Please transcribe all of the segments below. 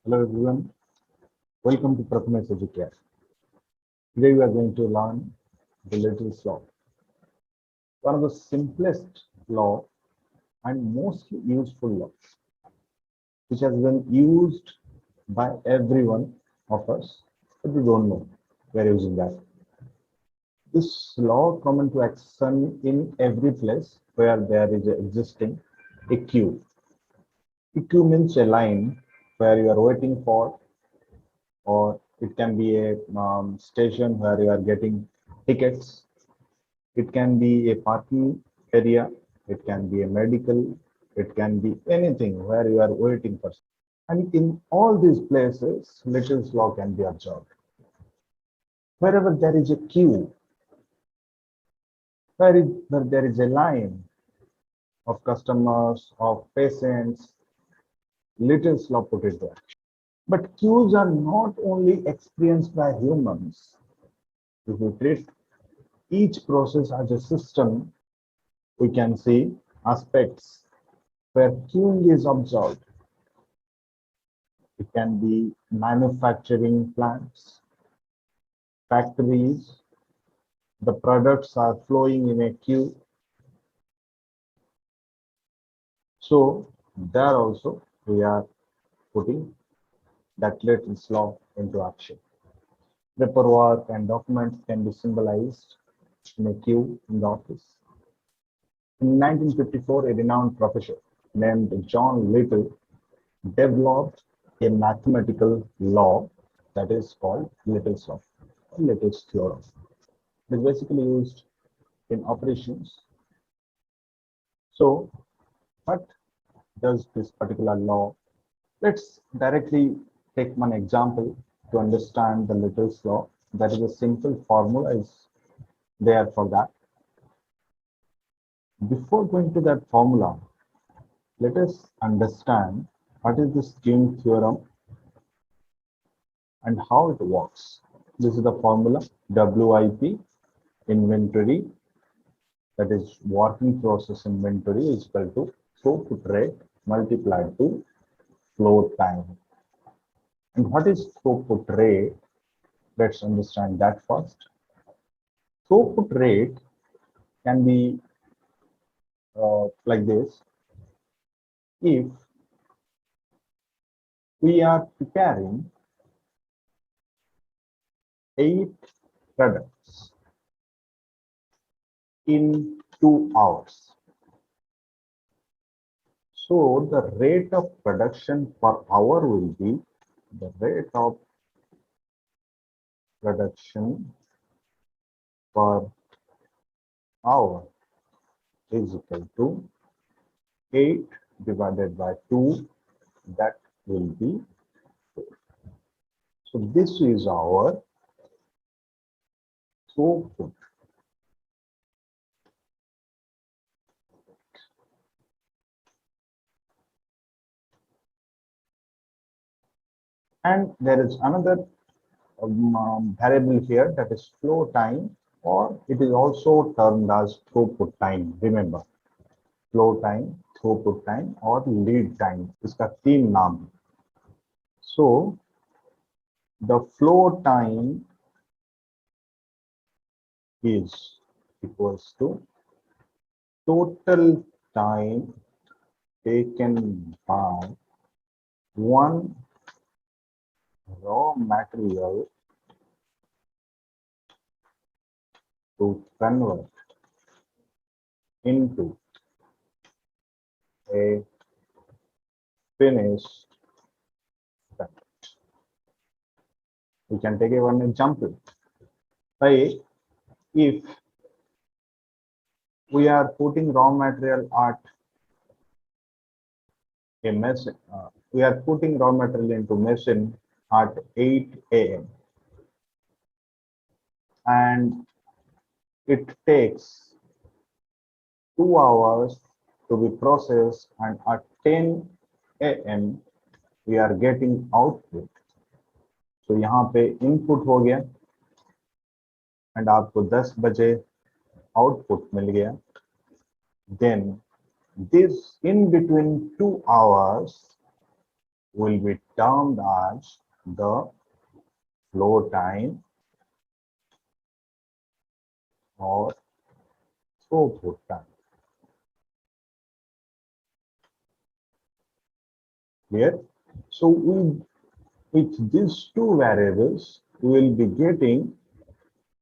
Hello everyone, welcome to Prathamesh Educare. Today we are going to learn the Little's Law, one of the simplest law and mostly useful law, which has been used by everyone of us, but we don't know we are using that. This law common to action in every place where there is a existing a queue. A queue means a line where you are waiting for, or it can be a station where you are getting tickets. It can be a parking area, it can be a medical, it can be anything where you are waiting for. And in all these places, Little's law can be observed. Wherever there is a queue, where there is a line of customers, of patients, Little's law put it there. But queues are not only experienced by humans. If we treat each process as a system, we can see aspects where queuing is observed. It can be manufacturing plants, factories, the products are flowing in a queue. So there also we are putting that Little's law into action. Paperwork and documents can be symbolized in a queue in the office. In 1954, a renowned professor named John Little developed a mathematical law that is called Little's law, or Little's theorem. It is basically used in operations. So, what does this particular law? Let's directly take one example to understand the Little's law. That is a simple formula is there for that. Before going to that formula, let us understand what is the string theorem and how it works. This is the formula WIP inventory, that is working process inventory, is equal to throughput rate multiplied to flow time. And what is throughput rate? Let's understand that first. Throughput rate can be like this. If we are preparing 8 products in 2 hours, so the rate of production per hour will be the rate of production per hour is equal to 8 divided by 2, that will be 4. So this is our throughput. And there is another variable here, that is flow time, or it is also termed as throughput time. Remember, flow time, throughput time और lead time, इसका 3 नाम. So the flow time is equals to total time taken by one raw material to convert into a finished product. We can take one example. Say if we are putting raw material at a machine, we are putting raw material into machine at 8 a.m. and it takes 2 hours to be processed, and at 10 a.m. we are getting output. So यहाँ पे input हो गया and आपको 10 बजे output मिल गया. Then this in between 2 hours will be termed as the flow time or throughput time. Clear? So with these two variables, we will be getting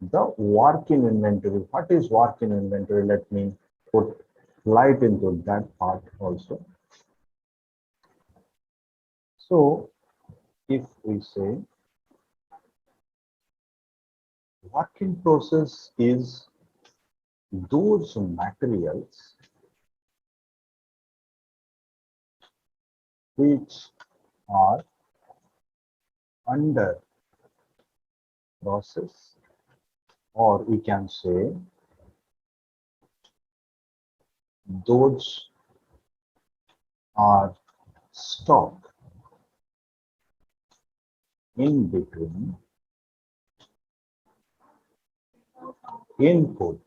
the work-in inventory. What is work-in inventory? Let me put light into that part also. So if we say work-in process is those materials which are under process, or we can say those are stock in between input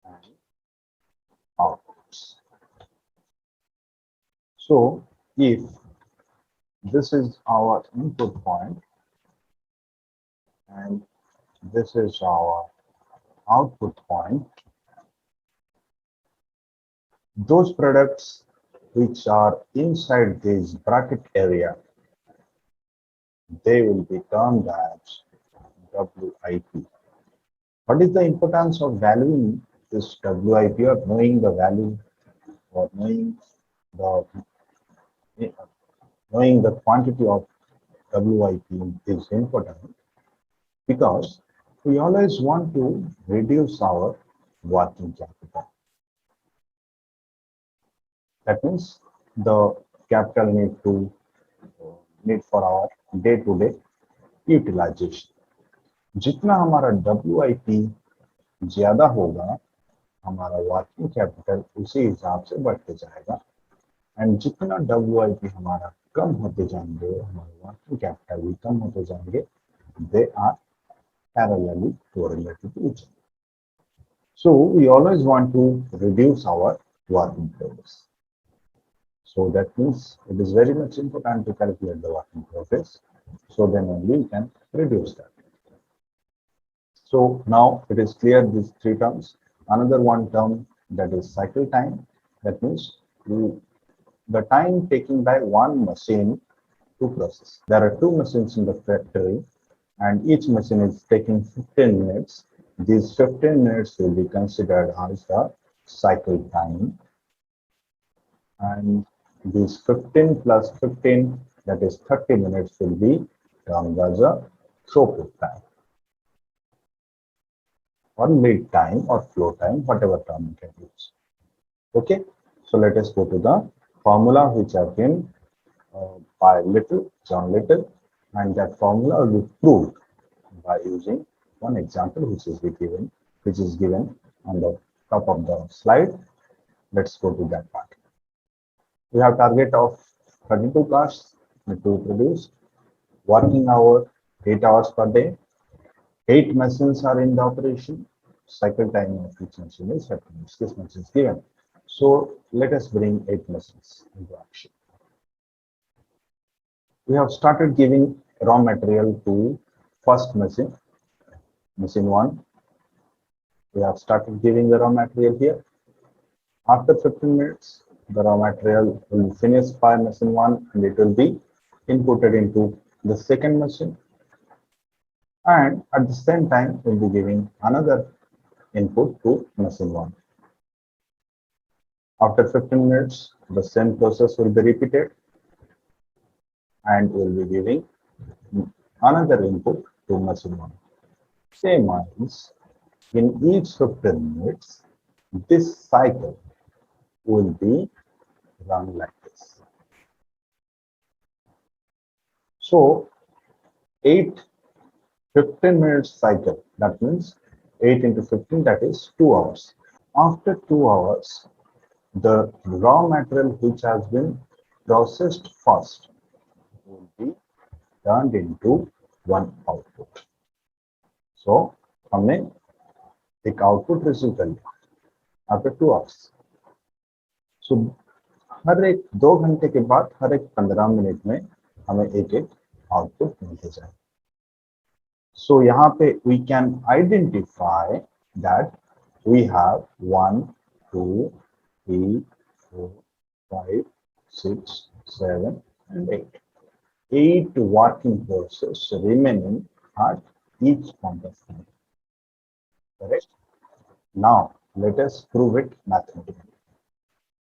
and outputs. So if this is our input point and this is our output point, those products which are inside this bracket area, they will be termed as WIP. What is the importance of valuing this WIP, or knowing the value, or knowing the quantity of WIP is important, because we always want to reduce our working capital. That means the capital need for our day-to-day utilization. जितना हमारा WIP ज्यादा होगा, हमारा working capital उसी हिसाब से बढ़ते जाएगा, एंड जितना WIP हमारा कम होते जाएंगे, हमारा वर्किंग कैपिटल भी कम होते जाएंगे. They are parallelly correlated to each other. So we always want to reduce our work in progress. So that means it is very much important to calculate the work in progress. So then only we can reduce that. So now it is clear, these three terms. Another one term, that is cycle time. That means the time taken by one machine to process. There are two machines in the factory and each machine is taking 15 minutes. These 15 minutes will be considered as the cycle time, and these 15 plus 15, that is 30 minutes, will be termed as a throughput time, or lead time, or flow time, whatever term you can use. Okay, so let us go to the formula which have been by John Little, and that formula will be proved by using one example which is given on the top of the slide. Let's go to that part. We have target of 32 cars to produce, working hour 8 hours per day, 8 machines are in the operation, cycle time of each machine is 30 minutes. This much is given. So let us bring 8 machines into action. We have started giving raw material to first machine, machine 1. We have started giving the raw material here. After 15 minutes, the raw material will finish by machine 1 and it will be inputted into the second machine. And at the same time, we'll be giving another input to machine 1. After 15 minutes, the same process will be repeated and we'll be giving another input to machine 1. Same as in each 15 minutes, this cycle will be run like this. So 15 minutes cycle, that means 8 into 15, that is 2 hours. After 2 hours, the raw material which has been processed first will be turned into one output. So हमने एक output receive कर लिया after 2 hours. So हर एक 2 घंटे के बाद हर एक 15 minute में हमें एक एक आउटपुट मिलते जाए। सो यहाँ पे we can identify that we have 1 2 3 4 5 6 7 and 8 working process remaining at each point of time. Correct? Now let us prove it mathematically.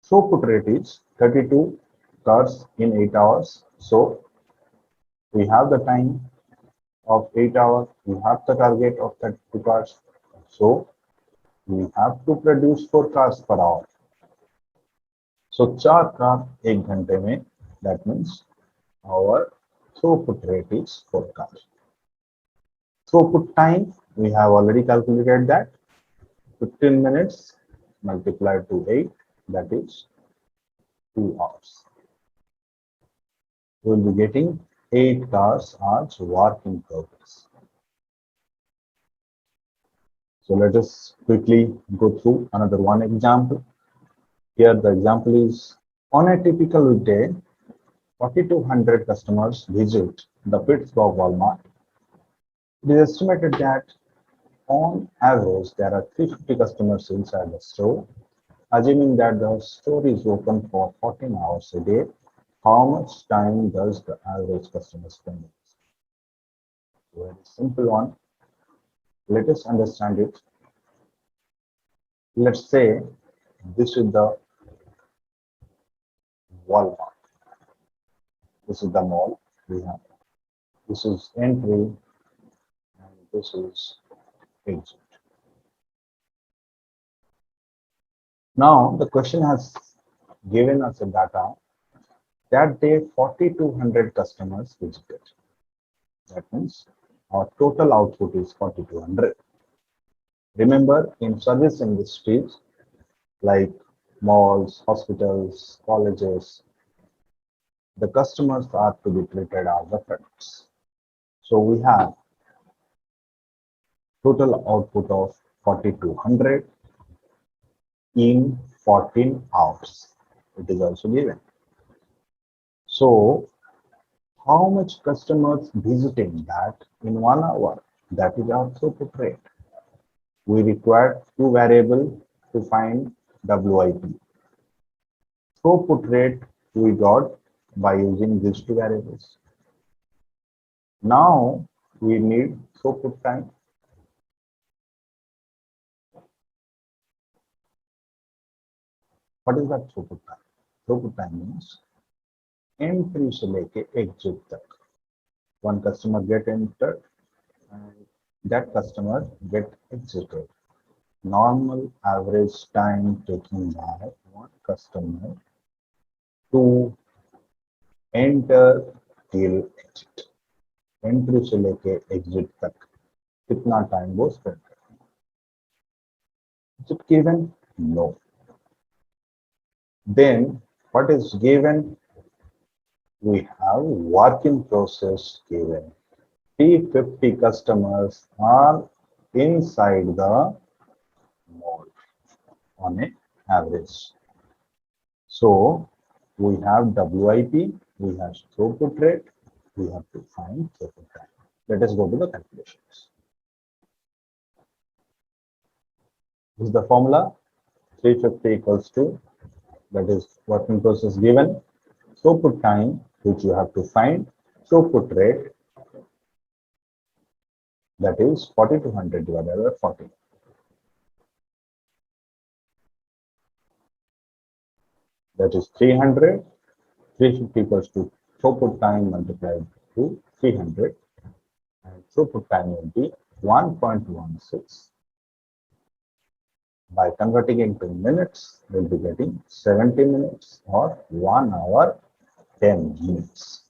Throughput rate is 32 cars in 8 hours. So we have the time of 8 hours. We have the target of 32 cars. So we have to produce 4 cars per hour. So 4 car 1 घंटे में, that means our throughput rate is 4 cars. Throughput time, we have already calculated that 15 minutes multiplied to 8, that is 2 hours. We will be getting 8 cars as work in progress. So let us quickly go through another one example. Here the example is, on a typical weekday, 4,200 customers visit the Pittsburgh Walmart. It is estimated that on average there are 350 customers inside the store. Assuming that the store is open for 14 hours a day, how much time does the average customer spend? Very simple one. Let us understand it. Let's say this is the Walmart. This is the mall we have. This is entry and this is exit. Now the question has given us a data that day 4,200 customers visited. That means our total output is 4,200. Remember, in service industries like malls, hospitals, colleges, the customers are to be treated as the products. So we have total output of 4,200 in 14 hours. It is also given. So how much customers visiting that in 1 hour? That is our throughput rate. We require two variables to find WIP. Throughput rate we got by using these two variables. Now we need throughput time. What is that throughput time? Throughput time means entry से लेके exit तक. One customer get entered and that customer get exited. Normal average time taken by one customer to enter till exit. Entry से लेके exit तक कितना time वो spend करते हैं? Is it given? No. Then what is given? We have work in process given. 350 customers are inside the mall on an average. So we have WIP, we have throughput rate, we have to find throughput time. Let us go to the calculations. This is the formula. 350 equals to, that is working process given, throughput time which you have to find, throughput rate, that is 4,200 divided by 40. That is 300. 350 equals to throughput time multiplied to 300, and throughput time will be 1.16. By converting into minutes, we'll be getting 70 minutes or 1 hour 10 minutes.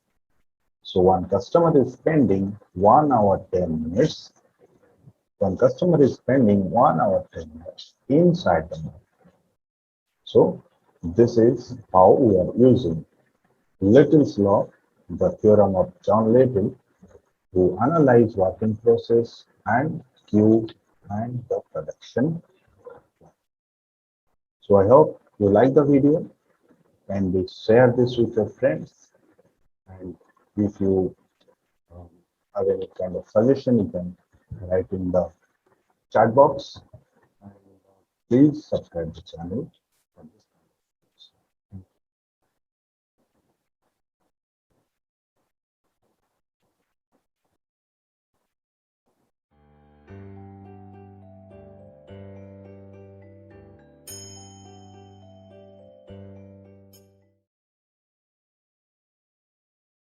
So one customer is spending 1 hour 10 minutes. One customer is spending 1 hour 10 minutes inside the mall. So this is how we are using Little's law, the theorem of John Little, to analyze working process and queue and the production. So I hope you like the video. kindly share this with your friends. And if you um, have any kind of suggestion, you can write in the chat box. And please subscribe the channel.